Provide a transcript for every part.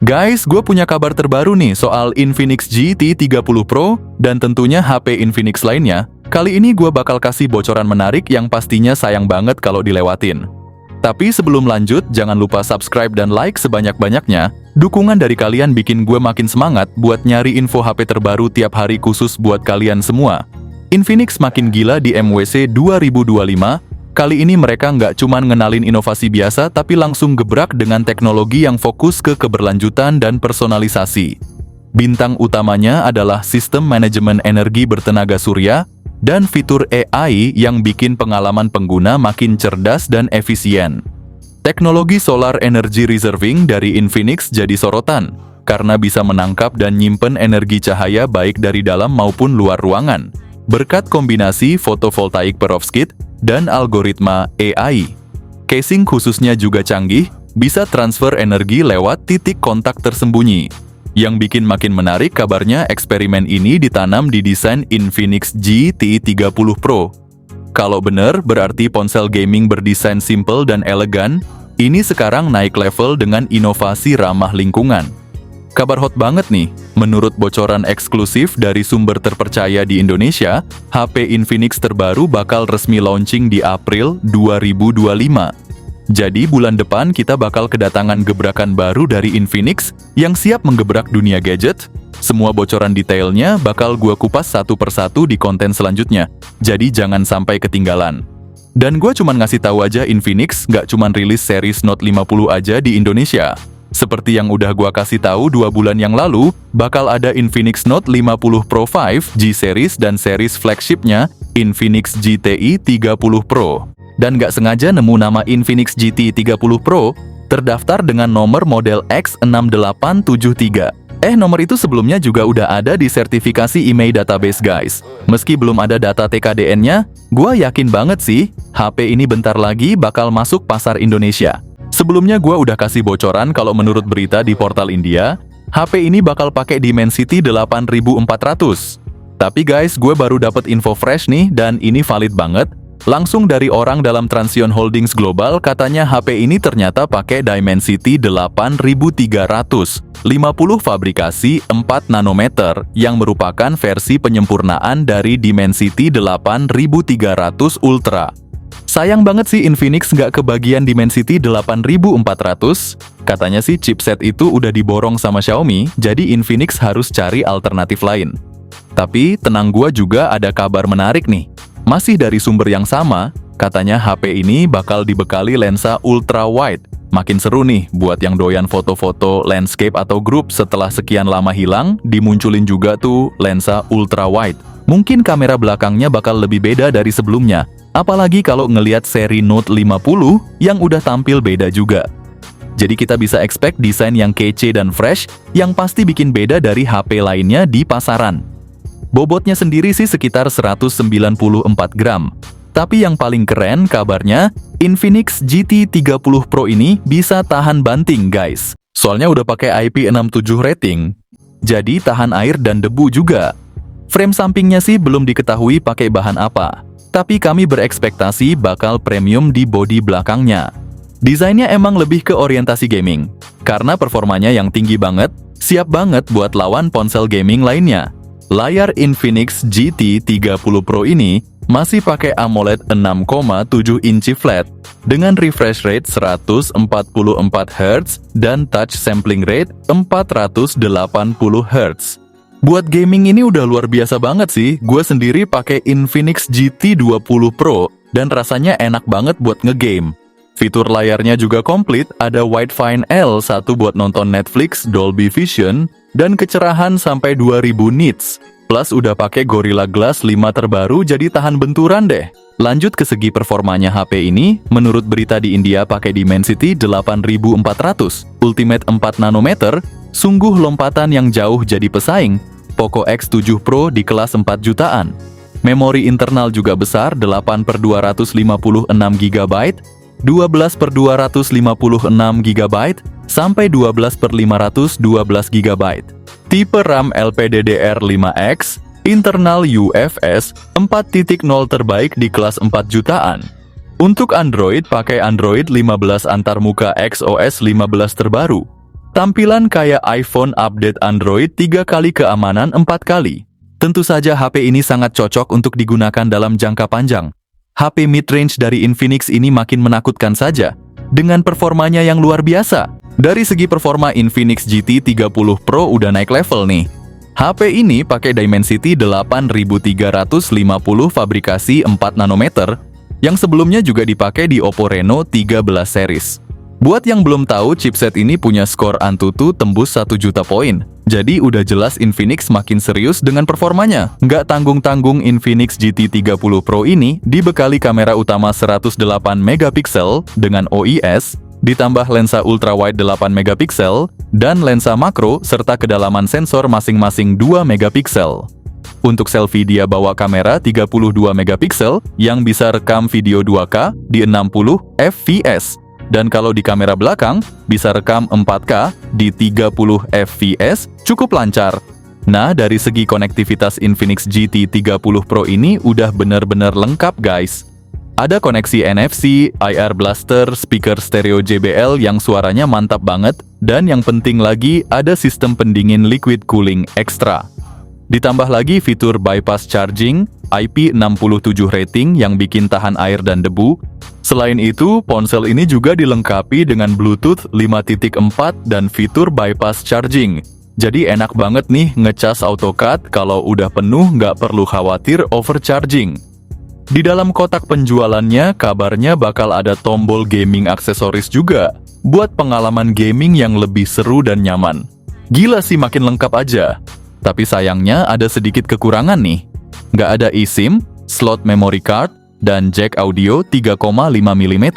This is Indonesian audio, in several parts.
Guys, gue punya kabar terbaru nih soal Infinix GT 30 Pro dan tentunya HP Infinix lainnya. Kali ini gue bakal kasih bocoran menarik yang pastinya sayang banget kalau dilewatin. Tapi sebelum lanjut, jangan lupa subscribe dan like sebanyak-banyaknya. Dukungan dari kalian bikin gue makin semangat buat nyari info HP terbaru tiap hari khusus buat kalian semua. Infinix makin gila di MWC 2025. Kali ini mereka nggak cuma ngenalin inovasi biasa, tapi langsung gebrak dengan teknologi yang fokus ke keberlanjutan dan personalisasi. Bintang utamanya adalah sistem manajemen energi bertenaga surya dan fitur AI yang bikin pengalaman pengguna makin cerdas dan efisien. Teknologi Solar Energy Reserving dari Infinix jadi sorotan, karena bisa menangkap dan nyimpen energi cahaya baik dari dalam maupun luar ruangan, berkat kombinasi fotovoltaik perovskit dan algoritma AI. Casing khususnya juga canggih, bisa transfer energi lewat titik kontak tersembunyi. Yang bikin makin menarik kabarnya eksperimen ini ditanam di desain Infinix GT 30 Pro. Kalau bener, berarti ponsel gaming berdesain simple dan elegan, ini sekarang naik level dengan inovasi ramah lingkungan. Kabar hot banget nih, menurut bocoran eksklusif dari sumber terpercaya di Indonesia, HP Infinix terbaru bakal resmi launching di April 2025. Jadi bulan depan kita bakal kedatangan gebrakan baru dari Infinix yang siap menggebrak dunia gadget. Semua bocoran detailnya bakal gua kupas satu persatu di konten selanjutnya, jadi jangan sampai ketinggalan. Dan gua cuman ngasih tahu aja Infinix nggak cuman rilis series Note 50 aja di Indonesia. Seperti yang udah gua kasih tahu 2 bulan yang lalu, bakal ada Infinix Note 50 Pro 5 G-Series dan series flagshipnya Infinix GTI 30 Pro. Dan nggak sengaja nemu nama Infinix GT 30 Pro, terdaftar dengan nomor model X6873. Nomor itu sebelumnya juga udah ada di sertifikasi IMEI database guys. Meski belum ada data TKDN-nya, gua yakin banget sih, HP ini bentar lagi bakal masuk pasar Indonesia. Sebelumnya gue udah kasih bocoran kalau menurut berita di portal India, HP ini bakal pakai Dimensity 8400. Tapi guys, gue baru dapat info fresh nih dan ini valid banget. Langsung dari orang dalam Transion Holdings Global, katanya HP ini ternyata pakai Dimensity 8300, 50 fabrikasi 4 nanometer yang merupakan versi penyempurnaan dari Dimensity 8300 Ultra. Sayang banget sih Infinix nggak kebagian Dimensity 8400. Katanya sih chipset itu udah diborong sama Xiaomi, jadi Infinix harus cari alternatif lain. Tapi tenang, gua juga ada kabar menarik nih. Masih dari sumber yang sama, katanya HP ini bakal dibekali lensa ultra wide. Makin seru nih buat yang doyan foto-foto landscape atau grup setelah sekian lama hilang, dimunculin juga tuh lensa ultra wide. Mungkin kamera belakangnya bakal lebih beda dari sebelumnya. Apalagi kalau ngelihat seri Note 50 yang udah tampil beda juga. Jadi kita bisa expect desain yang kece dan fresh, yang pasti bikin beda dari HP lainnya di pasaran. Bobotnya sendiri sih sekitar 194 gram. Tapi yang paling keren kabarnya, Infinix GT 30 Pro ini bisa tahan banting guys. Soalnya udah pakai IP67 rating, jadi tahan air dan debu juga. Frame sampingnya sih belum diketahui pakai bahan apa. Tapi kami berekspektasi bakal premium di bodi belakangnya. Desainnya emang lebih ke orientasi gaming. Karena performanya yang tinggi banget, siap banget buat lawan ponsel gaming lainnya. Layar Infinix GT 30 Pro ini masih pakai AMOLED 6,7 inci flat dengan refresh rate 144 Hz dan touch sampling rate 480 Hz. Buat gaming ini udah luar biasa banget sih. Gue sendiri pakai Infinix GT 20 Pro dan rasanya enak banget buat ngegame. Fitur layarnya juga komplit, ada Widefine L1 buat nonton Netflix, Dolby Vision, dan kecerahan sampai 2000 nits. Plus udah pakai Gorilla Glass 5 terbaru, jadi tahan benturan deh. Lanjut ke segi performanya HP ini, menurut berita di India pakai Dimensity 8400, Ultimate 4 nanometer, sungguh lompatan yang jauh jadi pesaing Poco X7 Pro di kelas 4 jutaan. Memori internal juga besar, 8/256 GB, 12/256 GB, sampai 12/512 GB. Tipe RAM LPDDR5X, internal UFS 4.0 terbaik di kelas 4 jutaan. Untuk Android, pakai Android 15 antarmuka XOS 15 terbaru. Tampilan kayak iPhone update Android 3 kali, keamanan 4 kali. Tentu saja HP ini sangat cocok untuk digunakan dalam jangka panjang. HP mid-range dari Infinix ini makin menakutkan saja, dengan performanya yang luar biasa. Dari segi performa, Infinix GT 30 Pro udah naik level nih. HP ini pakai Dimensity 8350 fabrikasi 4 nanometer, yang sebelumnya juga dipakai di Oppo Reno 13 series. Buat yang belum tahu, chipset ini punya skor Antutu tembus 1 juta poin. Jadi udah jelas Infinix makin serius dengan performanya. Nggak tanggung-tanggung, Infinix GT 30 Pro ini dibekali kamera utama 108 megapiksel dengan OIS, ditambah lensa ultrawide 8 megapiksel, dan lensa makro serta kedalaman sensor masing-masing 2 megapiksel. Untuk selfie dia bawa kamera 32 megapiksel yang bisa rekam video 2K di 60 fps. Dan kalau di kamera belakang, bisa rekam 4K di 30 fps, cukup lancar. Nah, dari segi konektivitas Infinix GT 30 Pro ini udah bener-bener lengkap guys. Ada koneksi NFC, IR Blaster, speaker stereo JBL yang suaranya mantap banget, dan yang penting lagi ada sistem pendingin liquid cooling ekstra. Ditambah lagi fitur bypass charging, IP67 rating yang bikin tahan air dan debu. Selain itu, ponsel ini juga dilengkapi dengan Bluetooth 5.4 dan fitur bypass charging. Jadi enak banget nih ngecas AutoCAD, kalau udah penuh nggak perlu khawatir overcharging. Di dalam kotak penjualannya, kabarnya bakal ada tombol gaming aksesoris juga, buat pengalaman gaming yang lebih seru dan nyaman. Gila sih, makin lengkap aja. Tapi sayangnya ada sedikit kekurangan nih. Nggak ada eSIM, slot memory card, dan jack audio 3,5 mm.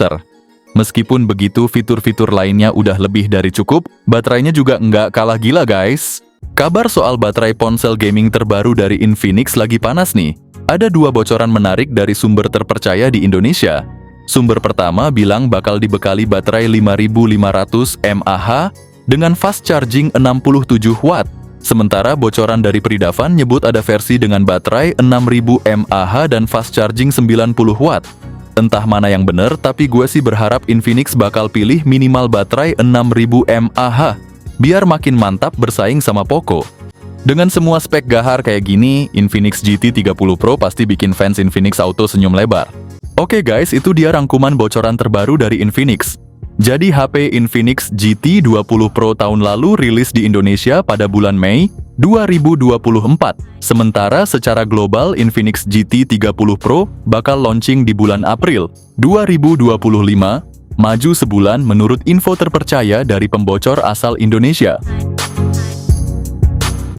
Meskipun begitu, fitur-fitur lainnya udah lebih dari cukup, baterainya juga nggak kalah gila guys. Kabar soal baterai ponsel gaming terbaru dari Infinix lagi panas nih. Ada 2 bocoran menarik dari sumber terpercaya di Indonesia. Sumber pertama bilang bakal dibekali baterai 5500 mAh dengan fast charging 67 watt. Sementara bocoran dari Pridavan nyebut ada versi dengan baterai 6000 mAh dan fast charging 90 watt. Entah mana yang bener, tapi gue sih berharap Infinix bakal pilih minimal baterai 6000 mAh, biar makin mantap bersaing sama Poco. Dengan semua spek gahar kayak gini, Infinix GT 30 Pro pasti bikin fans Infinix Auto senyum lebar. Oke guys, itu dia rangkuman bocoran terbaru dari Infinix. Jadi HP Infinix GT 20 Pro tahun lalu rilis di Indonesia pada bulan Mei 2024. Sementara secara global Infinix GT 30 Pro bakal launching di bulan April 2025, maju sebulan menurut info terpercaya dari pembocor asal Indonesia.